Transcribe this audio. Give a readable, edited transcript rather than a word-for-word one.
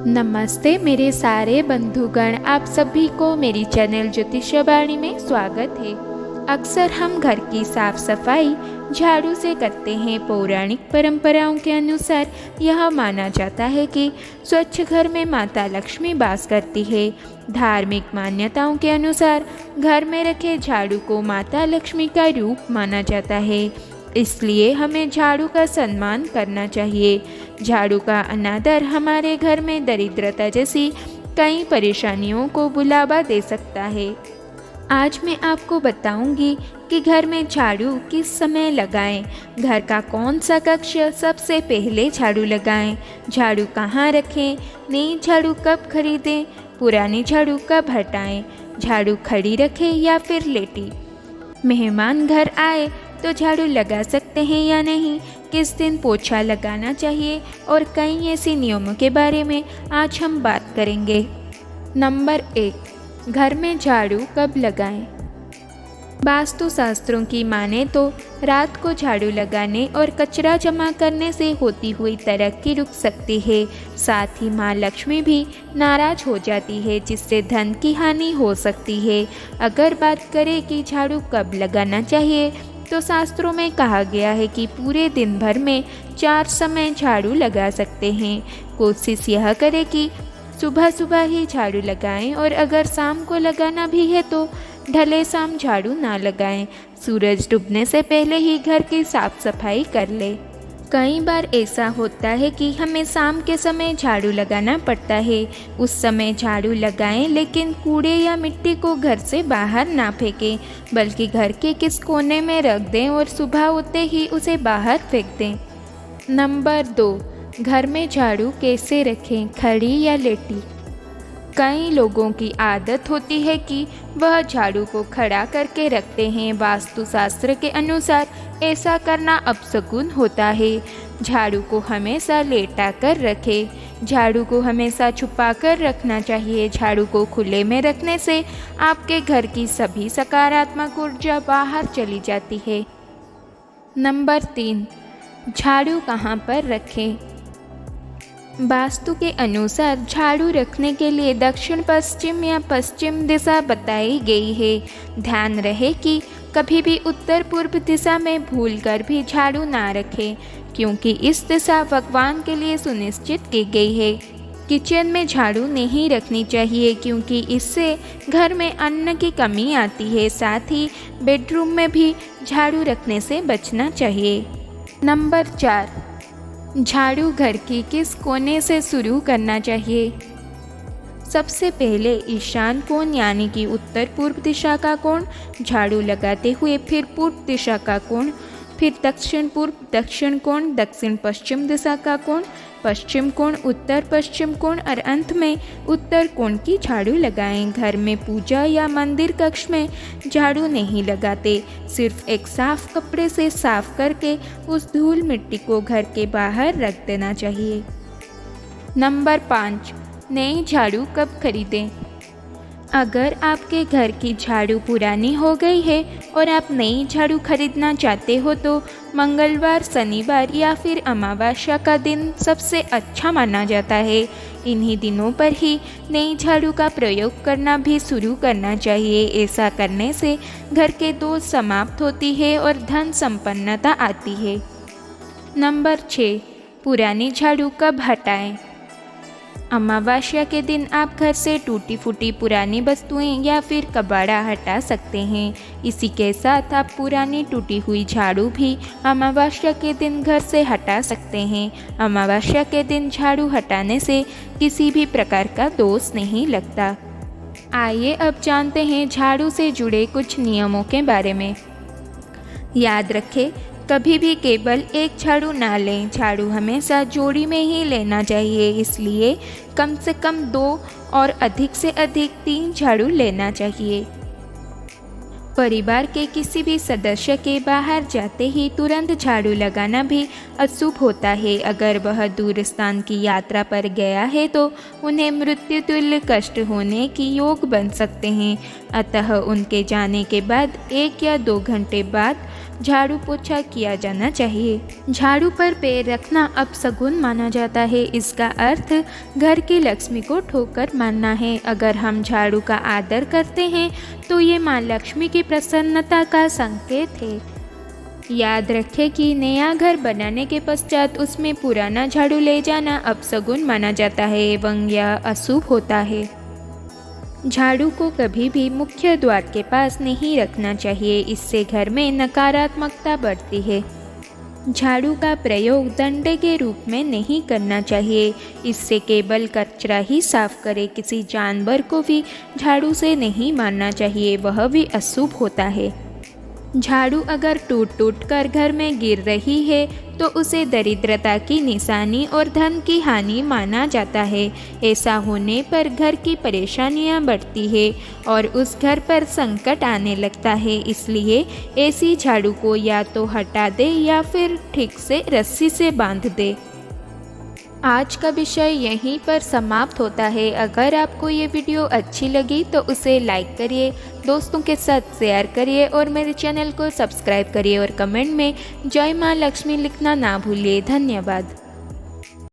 नमस्ते मेरे सारे बंधुगण, आप सभी को मेरी चैनल ज्योतिषवाणी में स्वागत है। अक्सर हम घर की साफ सफाई झाड़ू से करते हैं। पौराणिक परंपराओं के अनुसार यह माना जाता है कि स्वच्छ घर में माता लक्ष्मी वास करती है। धार्मिक मान्यताओं के अनुसार घर में रखे झाड़ू को माता लक्ष्मी का रूप माना जाता है, इसलिए हमें झाड़ू का सम्मान करना चाहिए। झाड़ू का अनादर हमारे घर में दरिद्रता जैसी कई परेशानियों को बुलावा दे सकता है। आज मैं आपको बताऊंगी कि घर में झाड़ू किस समय लगाएं, घर का कौन सा कक्ष सबसे पहले झाड़ू लगाएं, झाड़ू कहाँ रखें, नई झाड़ू कब खरीदें, पुरानी झाड़ू कब हटाएं, झाड़ू खड़ी रखें या फिर लेटी, मेहमान घर आए तो झाड़ू लगा सकते हैं या नहीं, किस दिन पोछा लगाना चाहिए और कई ऐसे नियमों के बारे में आज हम बात करेंगे। नंबर 1, घर में झाड़ू कब लगाएं। वास्तु शास्त्रों की माने तो रात को झाड़ू लगाने और कचरा जमा करने से होती हुई तरक्की रुक सकती है। साथ ही माँ लक्ष्मी भी नाराज हो जाती है, जिससे धन की हानि हो सकती है। अगर बात करें कि झाड़ू कब लगाना चाहिए, तो शास्त्रों में कहा गया है कि पूरे दिन भर में 4 समय झाड़ू लगा सकते हैं। कोशिश यह करें कि सुबह सुबह ही झाड़ू लगाएं और अगर शाम को लगाना भी है तो ढले शाम झाड़ू ना लगाएं। सूरज डूबने से पहले ही घर की साफ सफाई कर ले। कई बार ऐसा होता है कि हमें शाम के समय झाड़ू लगाना पड़ता है। उस समय झाड़ू लगाएं, लेकिन कूड़े या मिट्टी को घर से बाहर ना फेंकें, बल्कि घर के किस कोने में रख दें और सुबह होते ही उसे बाहर फेंक दें। नंबर 2, घर में झाड़ू कैसे रखें, खड़ी या लेटी। कई लोगों की आदत होती है कि वह झाड़ू को खड़ा करके रखते हैं। वास्तुशास्त्र के अनुसार ऐसा करना अपशकुन होता है। झाड़ू को हमेशा लेटा कर रखें। झाड़ू को हमेशा छुपा कर रखना चाहिए। झाड़ू को खुले में रखने से आपके घर की सभी सकारात्मक ऊर्जा बाहर चली जाती है। नंबर 3, झाड़ू कहाँ पर रखें। वास्तु के अनुसार झाड़ू रखने के लिए दक्षिण पश्चिम या पश्चिम दिशा बताई गई है। ध्यान रहे कि कभी भी उत्तर पूर्व दिशा में भूलकर भी झाड़ू ना रखें, क्योंकि इस दिशा भगवान के लिए सुनिश्चित की गई है। किचन में झाड़ू नहीं रखनी चाहिए, क्योंकि इससे घर में अन्न की कमी आती है। साथ ही बेडरूम में भी झाड़ू रखने से बचना चाहिए। नंबर 4, झाड़ू घर की किस कोने से शुरू करना चाहिए। सबसे पहले ईशान कोण यानी कि उत्तर पूर्व दिशा का कोण झाड़ू लगाते हुए, फिर पूर्व दिशा का कोण, फिर दक्षिण पूर्व दक्षिण कोण, दक्षिण पश्चिम दिशा का कोण, पश्चिम कोण, उत्तर पश्चिम कोण और अंत में उत्तर कोण की झाड़ू लगाएं। घर में पूजा या मंदिर कक्ष में झाड़ू नहीं लगाते। सिर्फ एक साफ कपड़े से साफ करके उस धूल मिट्टी को घर के बाहर रख देना चाहिए। नंबर 5, नई झाड़ू कब खरीदें। अगर आपके घर की झाड़ू पुरानी हो गई है और आप नई झाड़ू खरीदना चाहते हो तो मंगलवार, शनिवार या फिर अमावस्या का दिन सबसे अच्छा माना जाता है। इन्हीं दिनों पर ही नई झाड़ू का प्रयोग करना भी शुरू करना चाहिए। ऐसा करने से घर के दोष समाप्त होती है और धन संपन्नता आती है। नंबर 6, पुरानी झाड़ू कब हटाएं। अमावस्या के दिन आप घर से टूटी फूटी पुरानी वस्तुएं या फिर कबाड़ा हटा सकते हैं। इसी के साथ आप पुरानी टूटी हुई झाड़ू भी अमावस्या के दिन घर से हटा सकते हैं। अमावस्या के दिन झाड़ू हटाने से किसी भी प्रकार का दोष नहीं लगता। आइए अब जानते हैं झाड़ू से जुड़े कुछ नियमों के बारे में। याद रखें, कभी भी केवल एक झाड़ू ना लें। झाड़ू हमेशा जोड़ी में ही लेना चाहिए, इसलिए कम से कम 2 और अधिक से अधिक 3 झाड़ू लेना चाहिए। परिवार के किसी भी सदस्य के बाहर जाते ही तुरंत झाड़ू लगाना भी अशुभ होता है। अगर वह दूर स्थान की यात्रा पर गया है तो उन्हें मृत्यु तुल्य कष्ट होने की योग बन सकते हैं। अतः उनके जाने के बाद 1 या 2 घंटे बाद झाड़ू पोछा किया जाना चाहिए। झाड़ू पर पैर रखना अपशगुन माना जाता है। इसका अर्थ घर की लक्ष्मी को ठोकर मारना है। अगर हम झाड़ू का आदर करते हैं तो ये माँ लक्ष्मी की प्रसन्नता का संकेत है। याद रखें कि नया घर बनाने के पश्चात उसमें पुराना झाड़ू ले जाना अपशगुन माना जाता है एवं यह अशुभ होता है। झाड़ू को कभी भी मुख्य द्वार के पास नहीं रखना चाहिए, इससे घर में नकारात्मकता बढ़ती है। झाड़ू का प्रयोग डंडे के रूप में नहीं करना चाहिए, इससे केवल कचरा ही साफ करें। किसी जानवर को भी झाड़ू से नहीं मारना चाहिए, वह भी अशुभ होता है। झाड़ू अगर टूट टूट कर घर में गिर रही है तो उसे दरिद्रता की निशानी और धन की हानि माना जाता है। ऐसा होने पर घर की परेशानियां बढ़ती है और उस घर पर संकट आने लगता है। इसलिए ऐसी झाड़ू को या तो हटा दे या फिर ठीक से रस्सी से बांध दे। आज का विषय यहीं पर समाप्त होता है। अगर आपको ये वीडियो अच्छी लगी तो उसे लाइक करिए, दोस्तों के साथ शेयर करिए और मेरे चैनल को सब्सक्राइब करिए और कमेंट में जय माँ लक्ष्मी लिखना ना भूलिए। धन्यवाद।